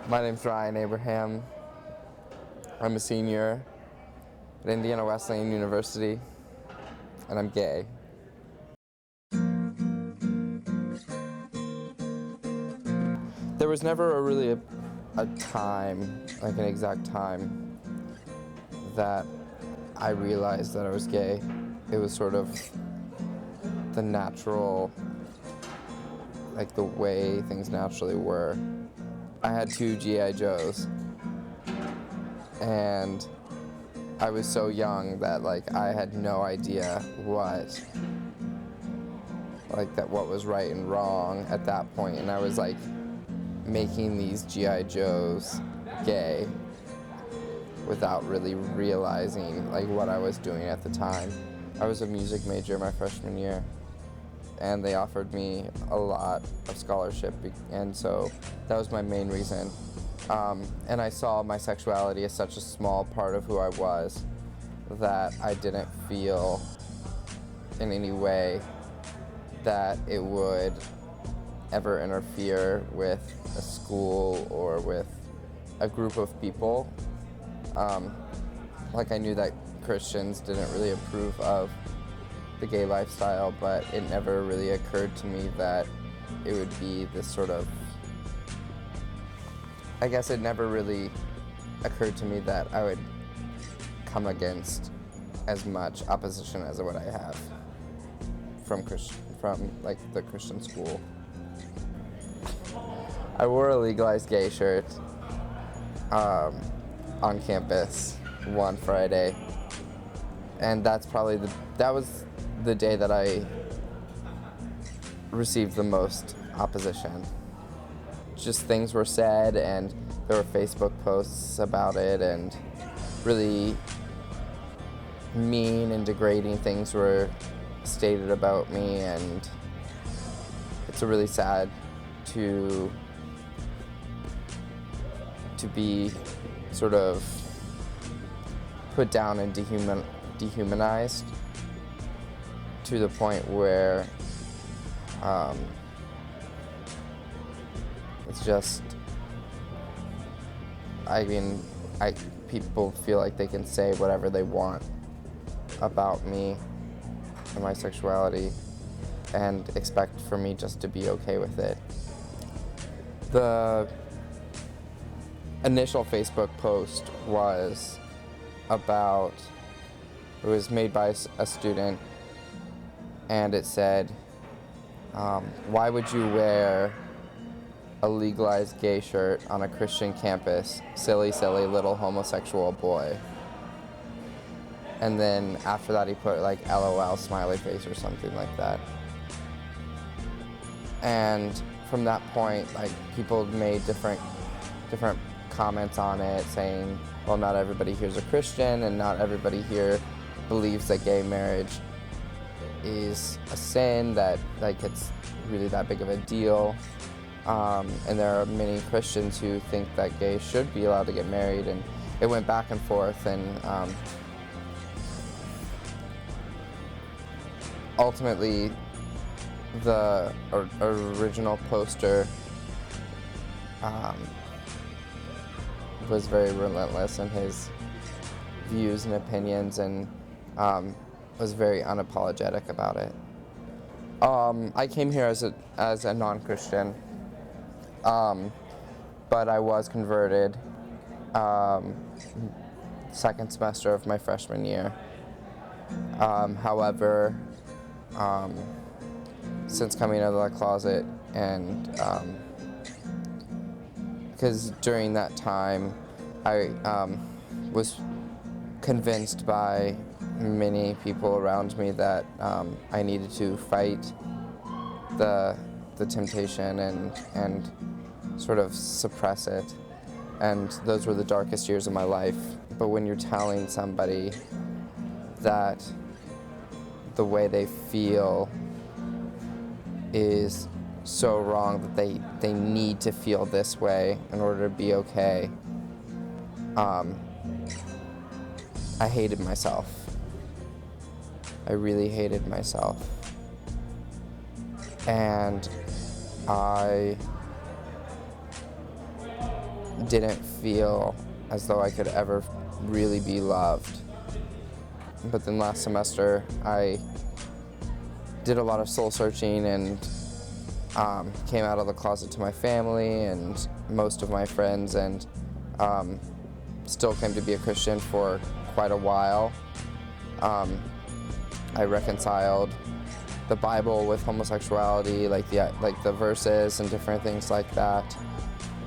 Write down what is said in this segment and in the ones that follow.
My name's Ryne Abraham. I'm a senior at Indiana Wesleyan University, and I'm gay. There was never a time, like an exact time, that I realized that I was gay. It was sort of the natural, like the way things naturally were. I had 2 G.I. Joes, and I was so young that I had no idea what was right and wrong at that point, and I was making these G.I. Joes gay without really realizing what I was doing at the time. I was a music major my freshman year, and they offered me a lot of scholarship, and so that was my main reason. And I saw my sexuality as such a small part of who I was that I didn't feel in any way that it would ever interfere with a school or with a group of people. I knew that Christians didn't really approve of the gay lifestyle, but it never really occurred to me that it would be this sort of, I guess it never really occurred to me that I would come against as much opposition as what I have from the Christian school. I wore a legalized gay shirt on campus one Friday, and that was the day that I received the most opposition. Just things were said, and there were Facebook posts about it, and really mean and degrading things were stated about me, and it's really sad to be sort of put down and dehumanized to the point where it's just, people feel like they can say whatever they want about me and my sexuality and expect for me just to be okay with it. The initial Facebook post was made by a student, and it said, why would you wear a legalized gay shirt on a Christian campus, silly, silly little homosexual boy? And then after that he put LOL smiley face or something like that. And from that point, people made different comments on it, saying, well, not everybody here's a Christian, and not everybody here believes that gay marriage is a sin, that it's really that big of a deal. And there are many Christians who think that gays should be allowed to get married, and it went back and forth, and ultimately the original poster was very relentless in his views and opinions, and was very unapologetic about it. I came here as a non-Christian, but I was converted second semester of my freshman year. However, since coming out of the closet, and because during that time I was convinced by many people around me that I needed to fight the temptation and sort of suppress it, and those were the darkest years of my life. But when you're telling somebody that the way they feel is so wrong, that they need to feel this way in order to be okay, I hated myself. I really hated myself. And I didn't feel as though I could ever really be loved. But then last semester, I did a lot of soul searching and came out of the closet to my family and most of my friends, and still came to be a Christian for quite a while. I reconciled the Bible with homosexuality, like the verses and different things like that.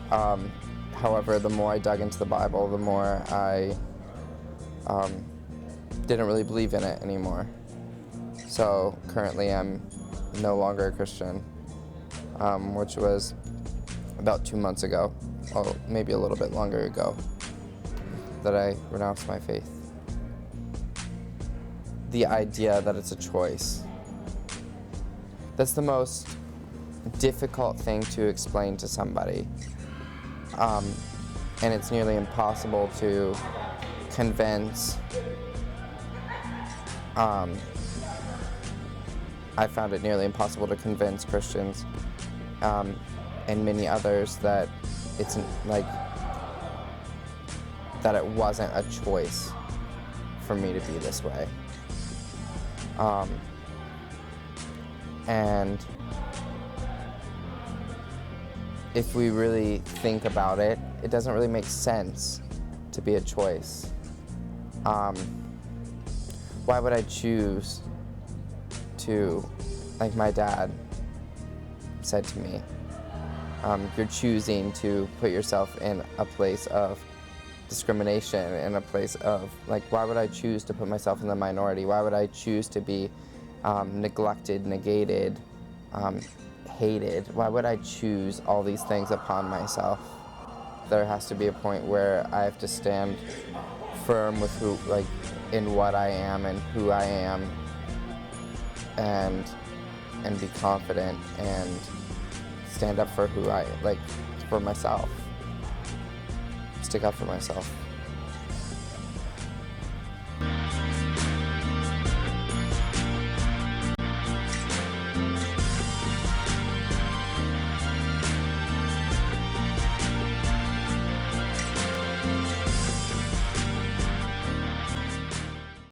However, the more I dug into the Bible, the more I didn't really believe in it anymore. So currently I'm no longer a Christian, which was about 2 months ago, or maybe a little bit longer ago, that I renounced my faith. The idea that it's a choice. That's the most difficult thing to explain to somebody. And it's nearly impossible to convince. I found it nearly impossible to convince Christians and many others that it's like that it wasn't a choice for me to be this way. And if we really think about it, it doesn't really make sense to be a choice. Why would I choose to, like my dad said to me, you're choosing to put yourself in a place of discrimination, in a place of, like, why would I choose to put myself in the minority? Why would I choose to be neglected, negated, hated? Why would I choose all these things upon myself? There has to be a point where I have to stand firm with who, like, in what I am and who I am, and be confident and stand up for who I, like, for myself. Stick up for myself.